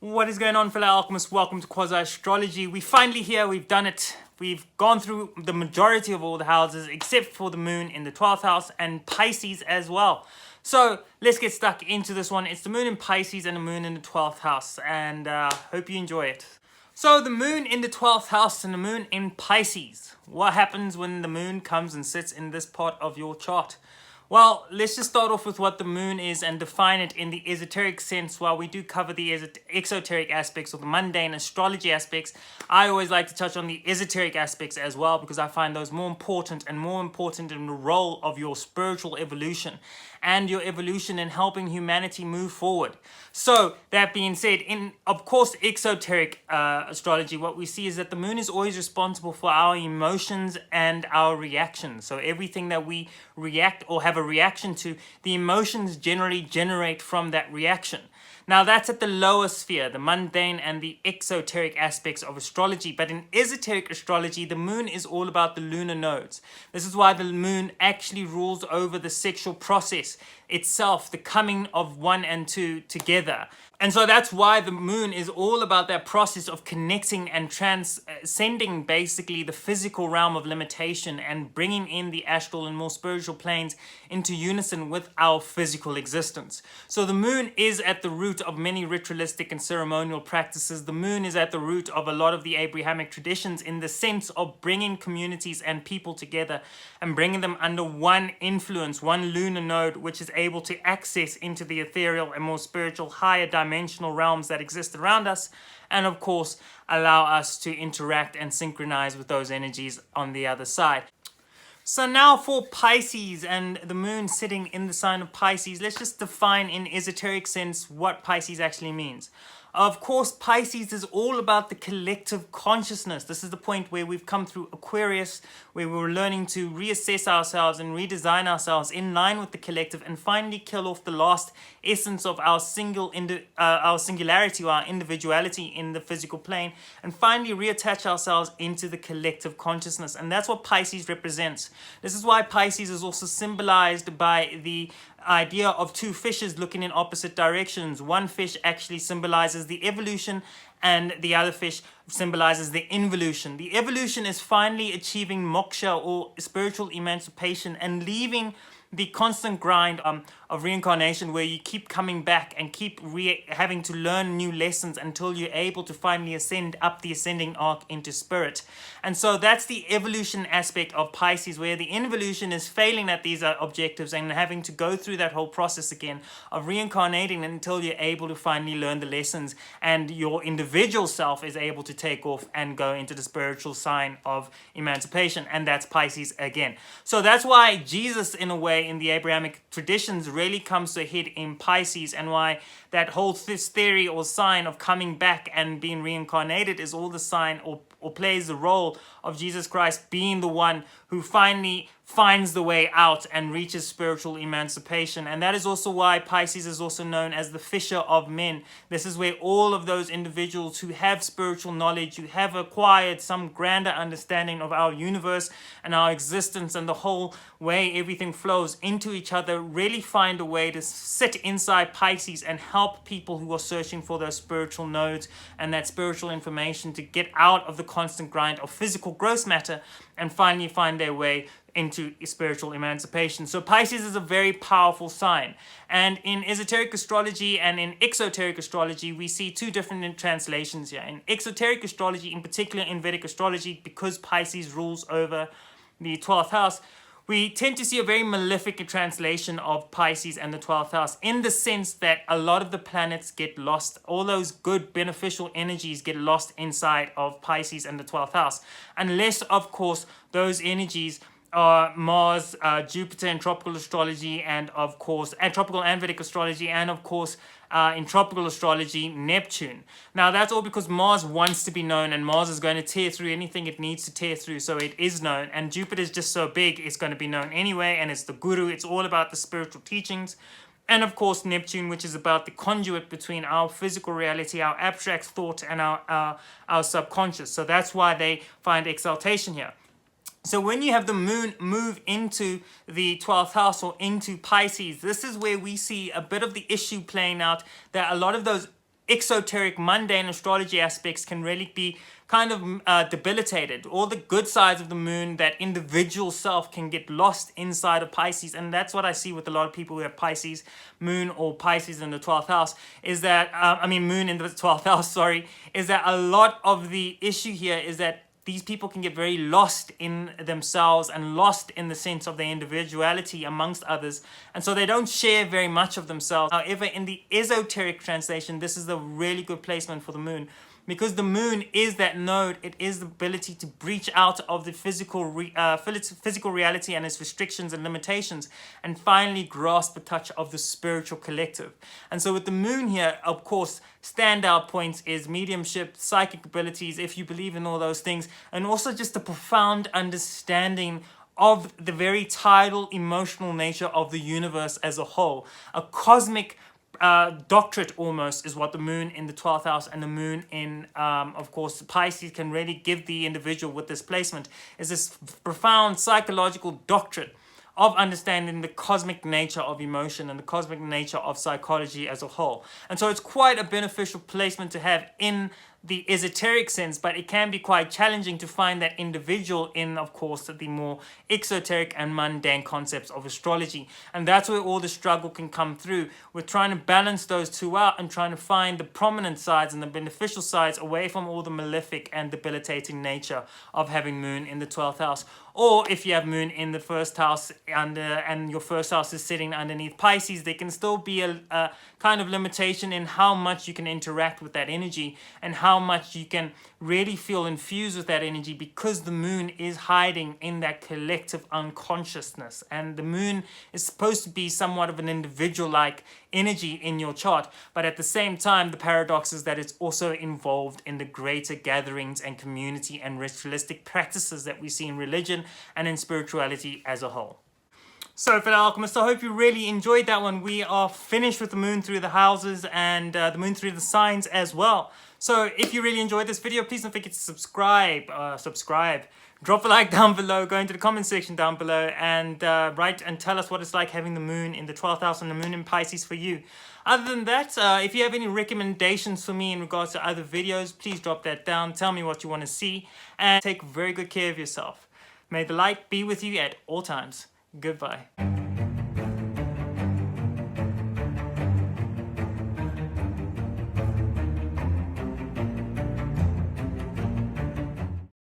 What is going on, fellow alchemists? Welcome to Astrology. We finally here, we've done it. We've gone through the majority of all the houses except for the moon in the 12th house and Pisces as well. So let's get stuck into this one. It's the moon in Pisces and the moon in the 12th house, and hope you enjoy it. So the moon in the 12th house and the moon in Pisces. What happens when the moon comes and sits in this part of your chart? Well, let's just start off with what the moon is and define it in the esoteric sense. While we do cover the exoteric aspects or the mundane astrology aspects, I always like to touch on the esoteric aspects as well, because I find those more important in the role of your spiritual evolution and your evolution in helping humanity move forward. So that being said, in of course exoteric astrology, what we see is that the moon is always responsible for our emotions and our reactions. So everything that we react or have a reaction to, the emotions generally generate from that reaction. Now that's at the lower sphere, the mundane and the exoteric aspects of astrology. But in esoteric astrology, the moon is all about the lunar nodes. This is why the moon actually rules over the sexual process itself, the coming of one and two together. And so that's why the moon is all about that process of connecting and transcending basically the physical realm of limitation and bringing in the astral and more spiritual planes into unison with our physical existence. So the moon is at the root of many ritualistic and ceremonial practices. The moon is at the root of a lot of the Abrahamic traditions in the sense of bringing communities and people together and bringing them under one influence, one lunar node, which is able to access into the ethereal and more spiritual higher dimensional realms that exist around us, and of course allow us to interact and synchronize with those energies on the other side. So now for Pisces and the moon sitting in the sign of Pisces, let's just define in esoteric sense what Pisces actually means. Of course, Pisces is all about the collective consciousness. This is the point where we've come through Aquarius, where we're learning to reassess ourselves and redesign ourselves in line with the collective and finally kill off the last essence of our singularity or our individuality in the physical plane and finally reattach ourselves into the collective consciousness. And that's what Pisces represents. This is why Pisces is also symbolized by the idea of two fishes looking in opposite directions. One fish actually symbolizes the evolution and the other fish symbolizes the involution. The evolution is finally achieving moksha or spiritual emancipation and leaving the constant grind of reincarnation, where you keep coming back and keep having to learn new lessons until you're able to finally ascend up the ascending arc into spirit. And so that's the evolution aspect of Pisces, where the involution is failing at these objectives and having to go through that whole process again of reincarnating until you're able to finally learn the lessons and your individual self is able to take off and go into the spiritual sign of emancipation. And that's Pisces again. So that's why Jesus, in a way, in the Abrahamic traditions really comes to a head in Pisces, and why that whole theory or sign of coming back and being reincarnated is all the sign or plays the role of Jesus Christ being the one who finally finds the way out and reaches spiritual emancipation. And that is also why Pisces is also known as the fisher of men. This is where all of those individuals who have spiritual knowledge, who have acquired some grander understanding of our universe and our existence and the whole way everything flows into each other, really find a way to sit inside Pisces and help people who are searching for those spiritual nodes and that spiritual information to get out of the constant grind of physical gross matter and finally find their way into spiritual emancipation. So Pisces is a very powerful sign. And in esoteric astrology and in exoteric astrology, we see two different translations here. In exoteric astrology, in particular in Vedic astrology, because Pisces rules over the 12th house, we tend to see a very malefic translation of Pisces and the 12th house, in the sense that a lot of the planets get lost. All those good beneficial energies get lost inside of Pisces and the 12th house. Unless, of course, those energies are Mars, Jupiter in tropical astrology, and of course, and tropical and Vedic astrology, and of course, in tropical astrology, Neptune. Now that's all because Mars wants to be known, and Mars is going to tear through anything it needs to tear through, so it is known. And Jupiter is just so big, it's going to be known anyway, and it's the guru, it's all about the spiritual teachings. And of course, Neptune, which is about the conduit between our physical reality, our abstract thought, and our subconscious. So that's why they find exaltation here. So when you have the moon move into the 12th house or into Pisces, this is where we see a bit of the issue playing out, that a lot of those exoteric, mundane astrology aspects can really be kind of debilitated. All the good sides of the moon, that individual self, can get lost inside of Pisces. And that's what I see with a lot of people who have Pisces moon or Pisces in the 12th house, is that, moon in the 12th house, sorry, is that a lot of the issue here is that these people can get very lost in themselves and lost in the sense of their individuality amongst others. And so they don't share very much of themselves. However, in the esoteric translation, this is a really good placement for the moon, because the moon is that node. It is the ability to breach out of the physical reality and its restrictions and limitations, and finally grasp a touch of the spiritual collective. And so with the moon here, of course, standout points is mediumship, psychic abilities, if you believe in all those things, and also just a profound understanding of the very tidal emotional nature of the universe as a whole. A cosmic doctorate almost is what the moon in the 12th house and the moon in of course Pisces can really give the individual with this placement, is this profound psychological doctorate of understanding the cosmic nature of emotion and the cosmic nature of psychology as a whole. And so it's quite a beneficial placement to have in the esoteric sense, but it can be quite challenging to find that individual in, of course, the more exoteric and mundane concepts of astrology. And that's where all the struggle can come through. We're trying to balance those two out and trying to find the prominent sides and the beneficial sides away from all the malefic and debilitating nature of having moon in the 12th house. Or if you have moon in the first house and your first house is sitting underneath Pisces, there can still be a kind of limitation in how much you can interact with that energy and how much you can really feel infused with that energy, because the moon is hiding in that collective unconsciousness. And the moon is supposed to be somewhat of an individual-like energy in your chart, but at the same time, the paradox is that it's also involved in the greater gatherings and community and ritualistic practices that we see in religion and in spirituality as a whole. So fellow alchemists, I hope you really enjoyed that one. We are finished with the moon through the houses and the moon through the signs as well. So if you really enjoyed this video, please don't forget to subscribe. Drop a like down below, go into the comment section down below, and write and tell us what it's like having the moon in the 12th house and the moon in Pisces for you. Other than that, if you have any recommendations for me in regards to other videos, please drop that down. Tell me what you want to see, and take very good care of yourself. May the light be with you at all times. Goodbye.